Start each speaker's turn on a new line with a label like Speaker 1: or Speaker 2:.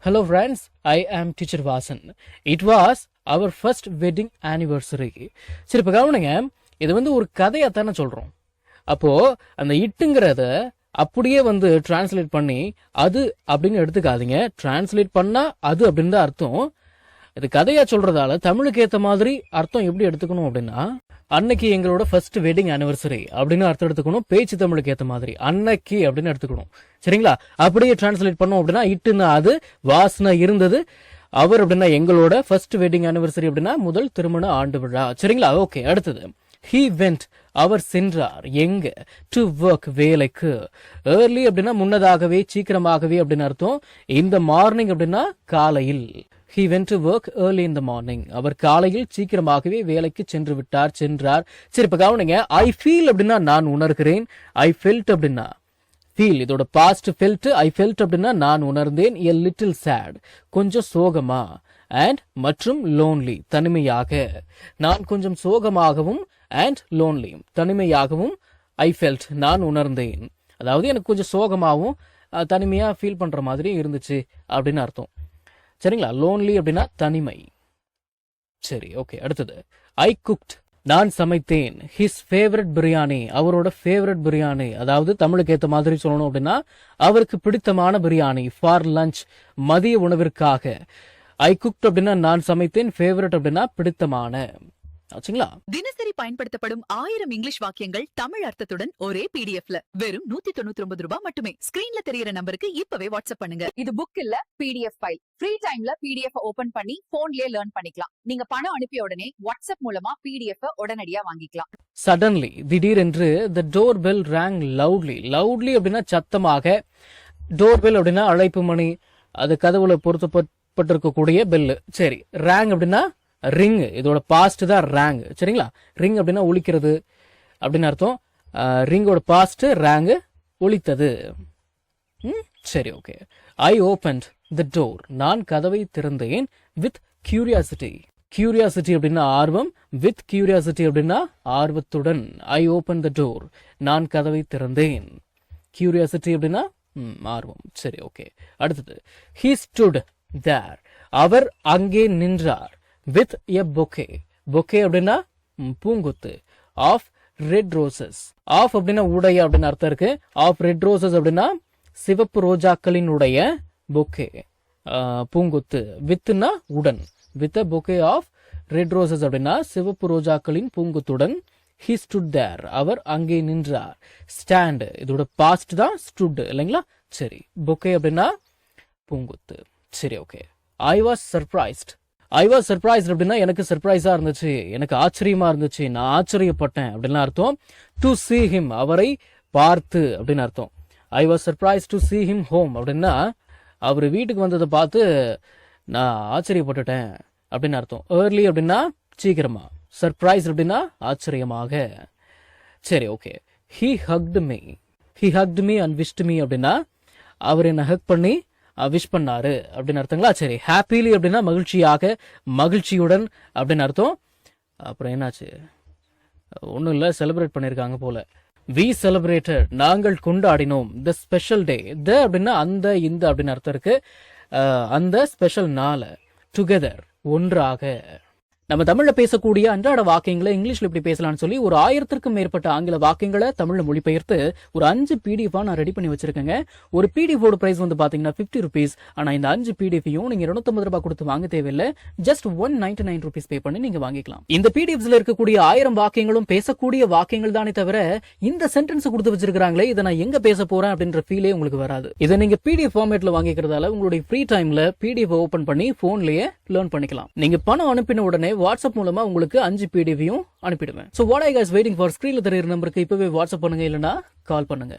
Speaker 1: Hello friends, I am teacher Vasan. It was our first wedding anniversary. சரி இப்போ கவனிங்க, இது ஒரு கதையாக தானே சொல்கிறோம். அப்போது அந்த இட்டுங்கிறத அப்படியே டிரான்ஸ்லேட் பண்ணி அது அப்படின்னு எடுத்துக்காதீங்க. டிரான்ஸ்லேட் பண்ணால் அது அப்படின்னு தான் அர்த்தம். இது கதையாக சொல்கிறதால தமிழுக்கு ஏற்ற மாதிரி அர்த்தம் எப்படி எடுத்துக்கணும் அப்படின்னா, அன்னைக்கு எங்களோட ஃபர்ஸ்ட் வெட்டிங் ஆனிவர்சரி அப்படின்னு அர்த்தம் எடுத்துக்கணும். பேச்சு தமிழுக்கு ஏற்ற மாதிரி அன்னைக்கு அப்படின்னு எடுத்துக்கணும். சரிங்களா? அப்படியே டிரான்ஸ்லேட் பண்ணோம் அப்படின்னா இட்டுன்னா அது, வாசனை இருந்தது, அவர் அப்படின்னா எங்களோட ஃபர்ஸ்ட் வெட்டிங் ஆனிவர்சரி அப்படின்னா முதல் திருமண ஆண்டு விழா. சரிங்களா? ஓகே, அடுத்தது he went, அவர் சென்றார். எங்க? டு ஒர்க், வேலைக்கு. ஏர்லி அப்படின்னா முன்னதாகவே, சீக்கிரமாகவே அப்படின்னு அர்த்தம். இந்த மார்னிங் அப்படின்னா காலையில். he went to work early in the morning. அவர் காலையில் சீக்கிரமாகவே வேலைக்கு சென்று விட்டார், சென்றார். சரி இப்ப கவனிங்க, I feel அப்படின்னா நான் உணர்கிறேன், I felt அப்படின்னா feel, இதோட past felt, I felt அப்படின்னா நான் உணர்ந்தேன், a little sad, கொஞ்சம் சோகமா, and மற்றும் lonely, தனிமையாக. நான் கொஞ்சம் சோகமாகவும் and lonely, தனிமையாகவும் I felt, நான் உணர்ந்தேன். அதாவது எனக்கு கொஞ்சம் சோகமாகவும் தனிமையா ஃபீல் பண்ற மாதிரி இருந்துச்சு அப்படின்னு அர்த்தம். சரிங்களா? லோன்லி அப்படின்னா தனிமை. சரி, ஓகே, அடுத்தது ஐ குக்ட், நான் சமைத்தேன். ஹிஸ் ஃபேவரட் பிரியாணி, அவரோட ஃபேவரட் பிரியாணி. அதாவது தமிழுக்கு ஏற்ற மாதிரி சொல்லணும் அப்படின்னா அவருக்கு பிடித்தமான பிரியாணி. ஃபார் லஞ்ச், மதிய உணவிற்காக. ஐ குக்ட் அப்படின்னா நான் சமைத்தேன், ஃபேவரட் அப்படின்னா பிடித்தமான. ஆச்சுங்களா?
Speaker 2: தினசரி பயன்படுத்தப்படும் 1000 இங்கிலீஷ் வாக்கியங்கள் தமிழ் அர்த்தத்துடன் ஒரே பிடிஎஃப்ல வெறும் 199 ரூபாய் மட்டுமே. ஸ்கிரீன்ல தெரியற நம்பருக்கு இப்பவே வாட்ஸ்அப் பண்ணுங்க.
Speaker 3: இது புக் இல்ல, பிடிஎஃப் ஃபைல். ஃப்ரீ டைம்ல பிடிஎஃப் ஓபன் பண்ணி போன்லயே லேர்ன் பண்ணிக்கலாம். நீங்க பணம் அனுப்பிய உடனே வாட்ஸ்அப் மூலமா பிடிஎஃப் உடனடியா வாங்கிக்கலாம்.
Speaker 1: சடன்லி, திடீரென்று, the doorbell rang loudly. loudly அப்படின்னா சத்தமாக, டோர்பெல் அப்படின்னா அழைப்பு மணி, அது கதவுல பொருத்தப்பட்டிருக்கக்கூடிய பெல்லு. சரி, ரேங் அப்படின்னா ரிங், இதோட பாஸ்ட் தான் ரேங். சரிங்களா? ரிங் அப்படின்னா ஒலிக்கிறது அப்படின்னு அர்த்தம். ரிங்கோட பாஸ்ட் ரேங், ஒலித்தது. சரி, okay. I opened the door, நான் கதவை திறந்தேன். வித் கியூரியாசிட்டி, கியூரியாசிட்டி அப்படின்னா ஆர்வம், வித் கியூரியாசிட்டி அப்படின்னா ஆர்வத்துடன். ஐ ஓபன் த டோர், நான் கதவை திறந்தேன். கியூரியாசிட்டி அப்படின்னா ஆர்வம். சரி, ஓகே, அடுத்தது he stood there, அவர் அங்கே நின்றார். with a bouquet, bouquet அப்படின்னா பூங்கொத்து. of red roses, of அப்படின்னா உடைய அப்படின்னு அர்த்தம் இருக்கு. of red roses அப்படின்னா சிவப்பு ரோஜாக்களின் உடைய, bouquet பூங்கொத்து. வித்னா உடன், with a bouquet of red roses அப்படின்னா சிவப்பு ரோஜாக்களின் பூங்கொத்துடன். he stood there, அவர் அங்கே நின்றார். stand, இதோட past தான் stood இல்லைங்களா? சரி, bouquet அப்படின்னா பூங்கொத்து. சரி, okay. I was surprised, I was surprised அப்படின்னா எனக்கு சர்ப்ரைஸா இருந்துச்சு, எனக்கு ஆச்சரியமா இருந்துச்சு, நான் ஆச்சரியப்பட்டேன் அப்படின்னு அர்த்தம். டு see him, அவரை பார்த்து அப்படின்னு அர்த்தம். I was surprise to see him home அப்படின்னா அவர் வீட்டுக்கு வந்ததை பார்த்து நான் ஆச்சரியப்பட்டுட்டேன் அப்படின்னு அர்த்தம். ஏர்லி அப்படின்னா சீக்கிரமா, சர்ப்ரைஸ் அப்படின்னா ஆச்சரியமாக. சரி, okay. he hugged me and wished me அப்படின்னா அவர் என்ன ஹக் பண்ணி விஷ் பண்ணாரு அப்படின்னு அர்த்தங்களா? சரி, ஹாப்பிலி அப்படின்னா மகிழ்ச்சியாக, மகிழ்ச்சியுடன் அப்படின்னு அர்த்தம். அப்புறம் என்னாச்சு? ஒன்றும் இல்லை, செலிப்ரேட் பண்ணியிருக்காங்க போல. வி செலிப்ரேட்டட், நாங்கள் கொண்டாடினோம். த ஸ்பெஷல் டே, த அப்படின்னா அந்த, இந்த அப்படின்னு அர்த்தம் இருக்கு. அந்த ஸ்பெஷல் நாள. டுகெதர், ஒன்றாக. நம்ம தமிழ்ல பேசக்கூடிய அன்றாட வாக்கியங்களை இங்கிலீஷ்ல இப்படி பேசலாம்னு சொல்லி ஒரு 1000க்கும் மேற்பட்ட ஆங்கில வாக்கியங்களை தமிழ்ல மொழிபெயர்த்து ஒரு 5 பிடிஎஃப் நான் ரெடி பண்ணி வச்சிருக்கேங்க. ஒரு பிடிஎஃப் பிரைஸ் பாத்தீங்கன்னா 50 ருபீஸ். ஆனா இந்த 5 பிடிஎஃபையும் நீங்க 250 ரூபாய் கொடுத்து வாங்க தேவையில்லை. ஜஸ்ட் 199 ருபீஸ் பே பண்ணி நீங்க வாங்கிக்கலாம். இந்த பிடிஎஃப்ஸ்ல இருக்கக்கூடிய 1000 வாக்கியங்களும் பேசக்கூடிய வாக்கியங்கள் தானே தவிர இந்த சென்டென்ஸ் கொடுத்து வச்சிருக்காங்களே இதை நான் எங்க பேச போறேன் அப்படின்ற ஃபீலே உங்களுக்கு வராது. இதை நீங்க பிடிஎஃப் ஃபார்மேட்ல வாங்கிக்கிறதால உங்களுடைய ஃப்ரீ டைம்ல பிடிஎஃப் ஓபன் பண்ணி போன்லயே லேர்ன் பண்ணிக்கலாம். நீங்க பணம் அனுப்பின உடனே வாட்ஸ்அப் மூலமா உங்களுக்கு 5 பிடிஎஃபையும் அனுப்பிடுவேன். So what are you guys waiting for? ஸ்கிரீன்ல தெரியுற நம்பருக்கு இப்பவே வாட்ஸ்அப் பண்ணுங்க, இல்லனா கால் பண்ணுங்க.